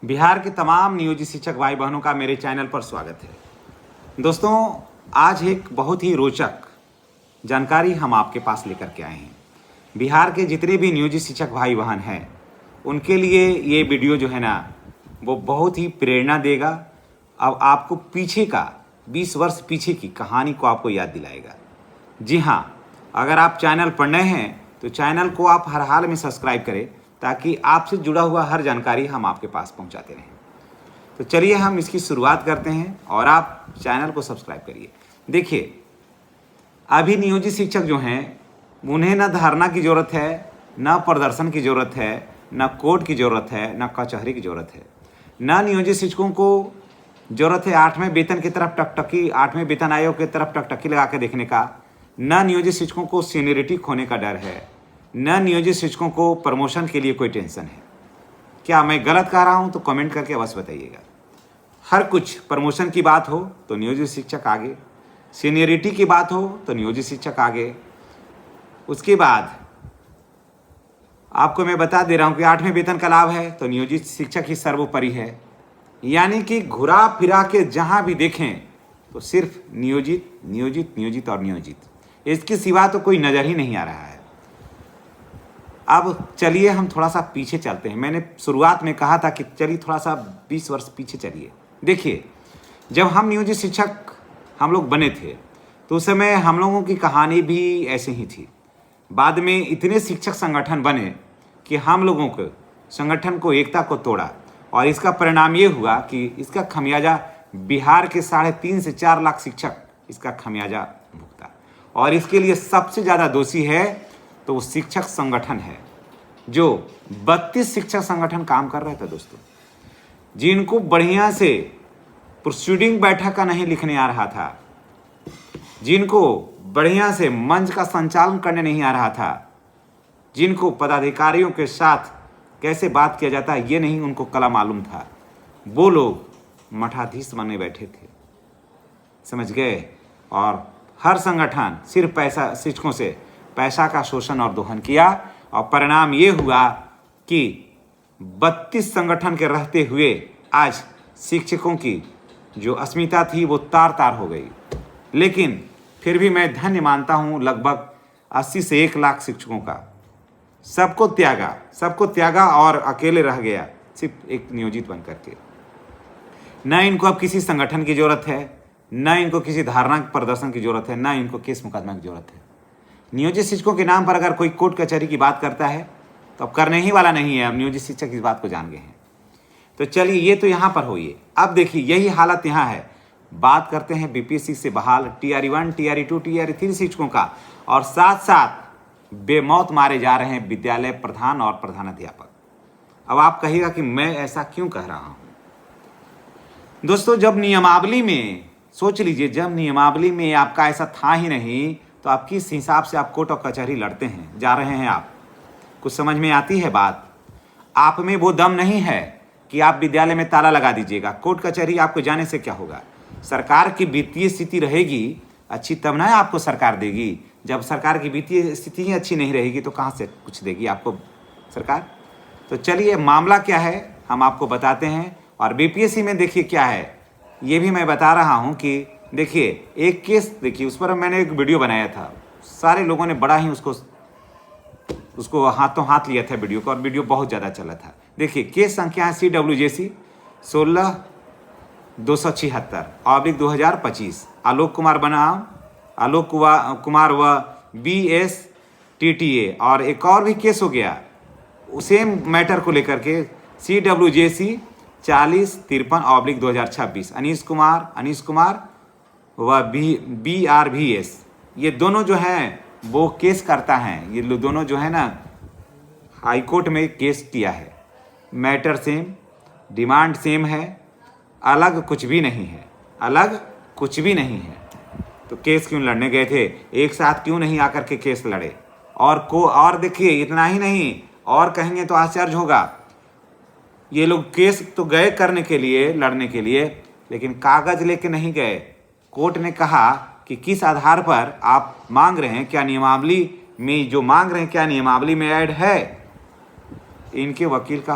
बिहार के तमाम नियोजित शिक्षक भाई बहनों का मेरे चैनल पर स्वागत है। दोस्तों, आज एक बहुत ही रोचक जानकारी हम आपके पास लेकर के आए हैं। बिहार के जितने भी नियोजित शिक्षक भाई बहन हैं उनके लिए ये वीडियो जो है ना वो बहुत ही प्रेरणा देगा। अब आपको पीछे का 20 वर्ष पीछे की कहानी को आपको याद दिलाएगा। जी हाँ, अगर आप चैनल पर नए हैं तो चैनल को आप हर हाल में सब्सक्राइब करें ताकि आपसे जुड़ा हुआ हर जानकारी हम आपके पास पहुंचाते रहें। तो चलिए हम इसकी शुरुआत करते हैं और आप चैनल को सब्सक्राइब करिए। देखिए, अभी नियोजित शिक्षक जो हैं उन्हें न धारणा की ज़रूरत है, न प्रदर्शन की ज़रूरत है, न कोर्ट की ज़रूरत है, न कचहरी की ज़रूरत है। न नियोजित शिक्षकों को ज़रूरत है 8वें वेतन की तरफ टकटकी, 8वें वेतन आयोग की तरफ टकटकी लगा के देखने का। न नियोजित शिक्षकों को सीनियरिटी खोने का डर है, न नियोजित शिक्षकों को प्रमोशन के लिए कोई टेंशन है। क्या मैं गलत कह रहा हूं तो कमेंट करके अवश्य बताइएगा। हर कुछ प्रमोशन की बात हो तो नियोजित शिक्षक आगे, सीनियरिटी की बात हो तो नियोजित शिक्षक आगे। उसके बाद आपको मैं बता दे रहा हूं कि 8वें वेतन का लाभ है तो नियोजित शिक्षक ही सर्वोपरि है। यानी कि घुरा फिरा के जहां भी देखें तो सिर्फ नियोजित नियोजित नियोजित और नियोजित, इसके सिवा तो कोई नज़र ही नहीं आ रहा है। अब चलिए हम थोड़ा सा पीछे चलते हैं। मैंने शुरुआत में कहा था कि चलिए थोड़ा सा 20 वर्ष पीछे चलिए। देखिए, जब हम नियोजित शिक्षक हम लोग बने थे तो उस समय हम लोगों की कहानी भी ऐसे ही थी। बाद में इतने शिक्षक संगठन बने कि हम लोगों को संगठन को एकता को तोड़ा और इसका परिणाम ये हुआ कि इसका खमियाजा बिहार के 3.5 से 4 लाख शिक्षक इसका खमियाजा भुगता। और इसके लिए सबसे ज़्यादा दोषी है तो वो शिक्षक संगठन है जो 32 शिक्षक संगठन काम कर रहे थे दोस्तों, जिनको बढ़िया से प्रोसीडिंग बैठक का नहीं लिखने आ रहा था, जिनको बढ़िया से मंच का संचालन करने नहीं आ रहा था, जिनको पदाधिकारियों के साथ कैसे बात किया जाता है ये नहीं उनको कला मालूम था, वो लोग मठाधीश बने बैठे थे। समझ गए? और हर संगठन सिर्फ पैसा, शिक्षकों से पैसा का शोषण और दोहन किया और परिणाम ये हुआ कि 32 संगठन के रहते हुए आज शिक्षकों की जो अस्मिता थी वो तार तार हो गई। लेकिन फिर भी मैं धन्य मानता हूँ लगभग 80 से 1 लाख शिक्षकों का। सबको त्यागा और अकेले रह गया सिर्फ एक नियोजित बन करके। न इनको अब किसी संगठन की ज़रूरत है, न इनको किसी धारणा प्रदर्शन की ज़रूरत है, न इनको केस मुकदमा की ज़रूरत है। नियोजित शिक्षकों के नाम पर अगर कोई कोर्ट कचहरी की बात करता है तो अब करने ही वाला नहीं है। अब नियोजित शिक्षक इस बात को जान गए हैं। तो चलिए, ये तो यहाँ पर हुई है। अब देखिए, यही हालत यहाँ है। बात करते हैं बीपीएससी से बहाल TRE1, TRE2, TRE3 शिक्षकों का, और साथ साथ बेमौत मारे जा रहे हैं विद्यालय प्रधान और प्रधानाध्यापक। अब आप कहिएगा कि मैं ऐसा क्यों कह रहा हूँ। दोस्तों, जब नियमावली में सोच लीजिए, जब नियमावली में आपका ऐसा था ही नहीं तो आप किस हिसाब से आप कोर्ट और कचहरी लड़ते हैं, जा रहे हैं आप? कुछ समझ में आती है बात? आप में वो दम नहीं है कि आप विद्यालय में ताला लगा दीजिएगा। कोर्ट कचहरी आपको जाने से क्या होगा? सरकार की वित्तीय स्थिति रहेगी अच्छी तब ना आपको सरकार देगी। जब सरकार की वित्तीय स्थिति ही अच्छी नहीं रहेगी तो कहाँ से कुछ देगी आपको सरकार? तो चलिए, मामला क्या है हम आपको बताते हैं। और बीपीएससी में देखिए क्या है, ये भी मैं बता रहा हूँ कि देखिए, एक केस देखिए, उस पर मैंने एक वीडियो बनाया था। सारे लोगों ने बड़ा ही उसको हाथों हाथ लिया था वीडियो को, और वीडियो बहुत ज़्यादा चला था। देखिए, केस संख्या है CWJC 16-276/2025। आलोक कुमार बनाम आलोक कुमार व BSTTA। और एक और भी केस हो गया सेम मैटर को लेकर के, CWJC 40-53/2026। अनीश कुमार व BRVS। ये दोनों जो हैं वो केस करता है। ये दोनों जो है ना हाई कोर्ट में केस किया है। मैटर सेम, डिमांड सेम है, अलग कुछ भी नहीं है, अलग कुछ भी नहीं है। तो केस क्यों लड़ने गए थे? एक साथ क्यों नहीं आकर के केस लड़े? और देखिए, इतना ही नहीं, और कहेंगे तो आश्चर्य होगा। ये लोग केस तो गए करने के लिए, लड़ने के लिए, लेकिन कागज लेके नहीं गए। कोर्ट ने कहा कि किस आधार पर आप मांग रहे हैं, क्या नियमावली में जो मांग रहे हैं क्या नियमावली में ऐड है? इनके वकील का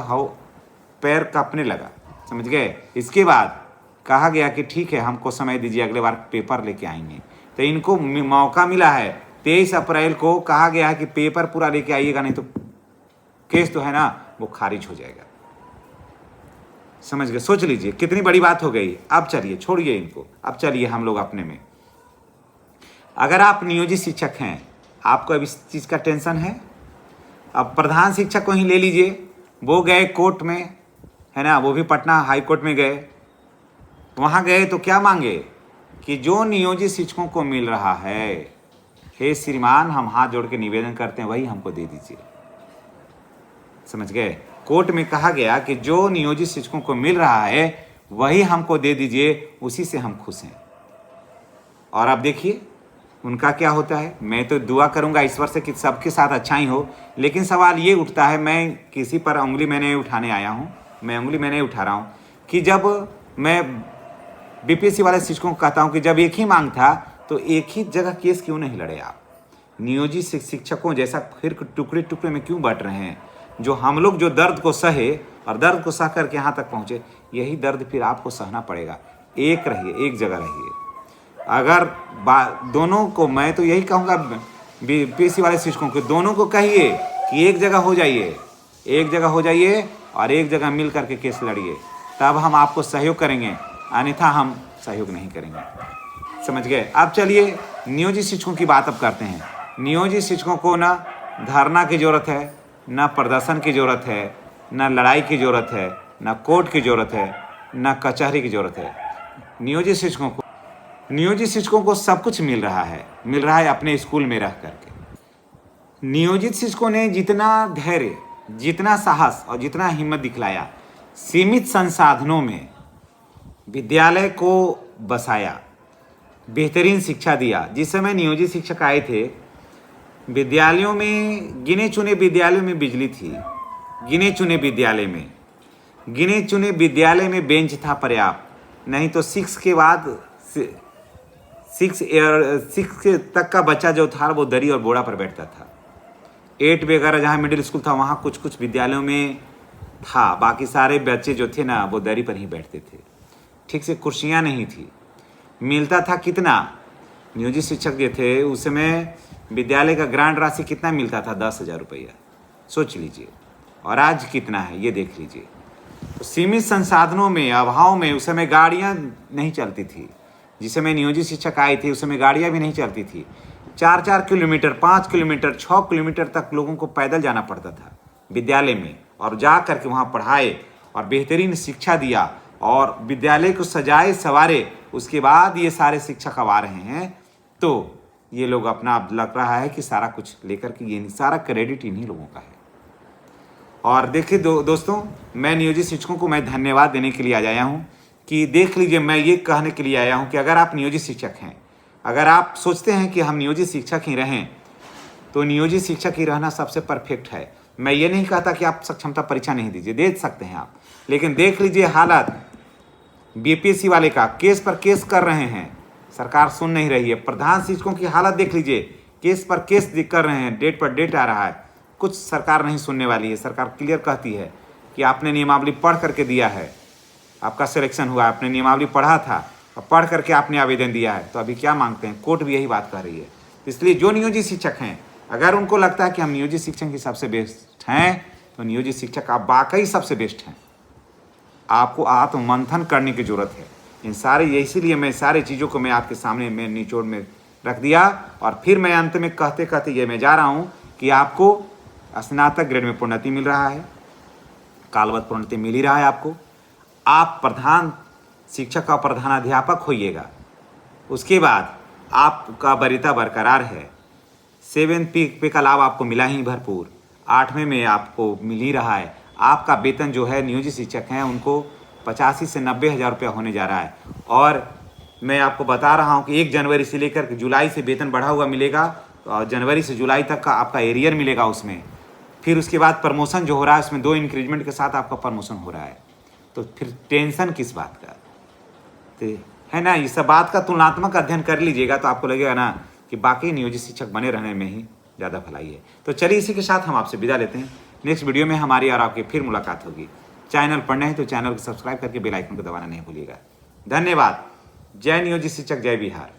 पैर कांपने लगा, समझ गए। इसके बाद कहा गया कि ठीक है, हमको समय दीजिए, अगले बार पेपर लेके आएंगे। तो इनको मौका मिला है 23 अप्रैल को, कहा गया है कि पेपर पूरा लेके आइएगा, नहीं तो केस तो है ना वो खारिज हो जाएगा। समझ गए, सोच लीजिए कितनी बड़ी बात हो गई। अब चलिए छोड़िए इनको, अब चलिए हम लोग अपने में। अगर आप नियोजित शिक्षक हैं, आपको अब इस चीज़ का टेंशन है, अब प्रधान शिक्षक को ही ले लीजिए। वो गए कोर्ट में, है ना, वो भी पटना हाई कोर्ट में गए। वहाँ गए तो क्या मांगे कि जो नियोजित शिक्षकों को मिल रहा है, हे श्रीमान, हम हाथ जोड़ के निवेदन करते हैं, वही हमको दे दीजिए। समझ गए, कोर्ट में कहा गया कि जो नियोजित शिक्षकों को मिल रहा है वही हमको दे दीजिए, उसी से हम खुश हैं। और अब देखिए उनका क्या होता है। मैं तो दुआ करूंगा ईश्वर से कि सबके साथ अच्छा ही हो, लेकिन सवाल ये उठता है, मैं किसी पर उंगली मैंने उठाने आया हूँ, मैं उंगली मैंने उठा रहा हूँ कि जब मैं बीपीएससी वाले शिक्षकों को कहता हूँ कि जब एक ही मांग था तो एक ही जगह केस क्यों नहीं लड़े आप? नियोजित शिक्षकों जैसा फिर टुकड़े टुकड़े में क्यों बांट रहे हैं? जो हम लोग जो दर्द को सहे और दर्द को सह करके यहाँ तक पहुँचे, यही दर्द फिर आपको सहना पड़ेगा। एक रहिए, एक जगह रहिए। अगर दोनों को, मैं तो यही कहूँगा बीपीएससी वाले शिक्षकों को, दोनों को कहिए कि एक जगह हो जाइए, एक जगह हो जाइए और एक जगह मिल करके केस लड़िए, तब हम आपको सहयोग करेंगे, अन्यथा हम सहयोग नहीं करेंगे। समझ गए। अब चलिए नियोजित शिक्षकों की बात अब करते हैं। नियोजित शिक्षकों को ना धरना की ज़रूरत है, ना प्रदर्शन की ज़रूरत है, ना लड़ाई की ज़रूरत है, ना कोर्ट की ज़रूरत है, ना कचहरी की ज़रूरत है। नियोजित शिक्षकों को सब कुछ मिल रहा है अपने स्कूल में रह करके। नियोजित शिक्षकों ने जितना धैर्य, जितना साहस और जितना हिम्मत दिखलाया, सीमित संसाधनों में विद्यालय को बसाया, बेहतरीन शिक्षा दिया। जिस समय नियोजित शिक्षक आए थे, विद्यालयों में, गिने चुने विद्यालयों में बिजली थी, गिने चुने विद्यालय में बेंच था पर्याप्त, नहीं तो 6 के बाद 6 तक का बच्चा जो था वो दरी और बोरा पर बैठता था। 8 वगैरह जहाँ मिडिल स्कूल था वहाँ कुछ कुछ विद्यालयों में था, बाकी सारे बच्चे जो थे ना वो दरी पर ही बैठते थे। ठीक से कुर्सियाँ नहीं थी। मिलता था कितना? नियोजित शिक्षक जो थे उस समय विद्यालय का ग्रांट राशि कितना मिलता था? 10,000 रुपया। सोच लीजिए। और आज कितना है ये देख लीजिए। तो सीमित संसाधनों में, अभाव में, उस समय गाड़ियाँ नहीं चलती थी। जिस समय नियोजित शिक्षक आए थे उस समय गाड़ियाँ भी नहीं चलती थी। 4-4 किलोमीटर, 5 किलोमीटर, 6 किलोमीटर तक लोगों को पैदल जाना पड़ता था विद्यालय में, और जा करके वहाँ पढ़ाए और बेहतरीन शिक्षा दिया और विद्यालय को सजाए संवारे। उसके बाद ये सारे शिक्षक अब आ रहे हैं, तो ये लोग अपना अब लग रहा है कि सारा कुछ लेकर के, ये सारा क्रेडिट इन्हीं लोगों का है। और देखिए दोस्तों, मैं नियोजित शिक्षकों को मैं धन्यवाद देने के लिए आया हूँ कि देख लीजिए, मैं ये कहने के लिए आया हूँ कि अगर आप नियोजित शिक्षक हैं, अगर आप सोचते हैं कि हम नियोजित शिक्षक ही रहें, तो नियोजित शिक्षक ही रहना सबसे परफेक्ट है। मैं ये नहीं कहता कि आप सक्षमता परीक्षा नहीं दीजिए, दे सकते हैं आप, लेकिन देख लीजिए हालत बीपीएससी वाले का, केस पर केस कर रहे हैं, सरकार सुन नहीं रही है। प्रधान शिक्षकों की हालत देख लीजिए, केस पर केस कर रहे हैं, डेट पर डेट आ रहा है, कुछ सरकार नहीं सुनने वाली है। सरकार क्लियर कहती है कि आपने नियमावली पढ़ करके दिया है, आपका सिलेक्शन हुआ, आपने नियमावली पढ़ा था और पढ़ करके आपने आवेदन दिया है, तो अभी क्या मांगते हैं? कोर्ट भी यही बात कह रही है। इसलिए जो नियोजित शिक्षक हैं, अगर उनको लगता है कि हम नियोजित शिक्षक ही सबसे बेस्ट हैं, तो नियोजित शिक्षक आप वाकई सबसे बेस्ट हैं। आपको आत्ममंथन करने की जरूरत है। इन सारे, इसीलिए मैं सारी चीज़ों को मैं आपके सामने मैं निचोड़ में रख दिया। और फिर मैं अंत में कहते कहते ये मैं जा रहा हूँ कि आपको स्नातक ग्रेड में प्रोन्नति मिल रहा है, कालवत प्रोन्नति मिल ही रहा है आपको। आप प्रधान शिक्षक और प्रधानाध्यापक होइएगा, उसके बाद आपका वरीयता बरकरार है। 7 पे का लाभ आपको मिला ही भरपूर, 8वें में आपको मिल ही रहा है। आपका वेतन जो है नियोजित शिक्षक हैं उनको 85 से 90 हज़ार रुपया होने जा रहा है। और मैं आपको बता रहा हूं कि 1 जनवरी से लेकर जुलाई से वेतन बढ़ा हुआ मिलेगा, और जनवरी से जुलाई तक का आपका एरियर मिलेगा उसमें। फिर उसके बाद प्रमोशन जो हो रहा है उसमें 2 इंक्रीजमेंट के साथ आपका प्रमोशन हो रहा है। तो फिर टेंशन किस बात का, तो है ना। ये सब बात का तुलनात्मक अध्ययन कर लीजिएगा तो आपको लगेगा ना कि बाकी नियोजित शिक्षक बने रहने में ही ज़्यादा भलाई है। तो चलिए इसी के साथ हम आपसे विदा लेते हैं। नेक्स्ट वीडियो में हमारी और आपकी फिर मुलाकात होगी। चैनल पर नए हैं तो चैनल को सब्सक्राइब करके बेल आइकन को दबाना नहीं भूलिएगा। धन्यवाद। जय नियोजित शिक्षक, जय बिहार।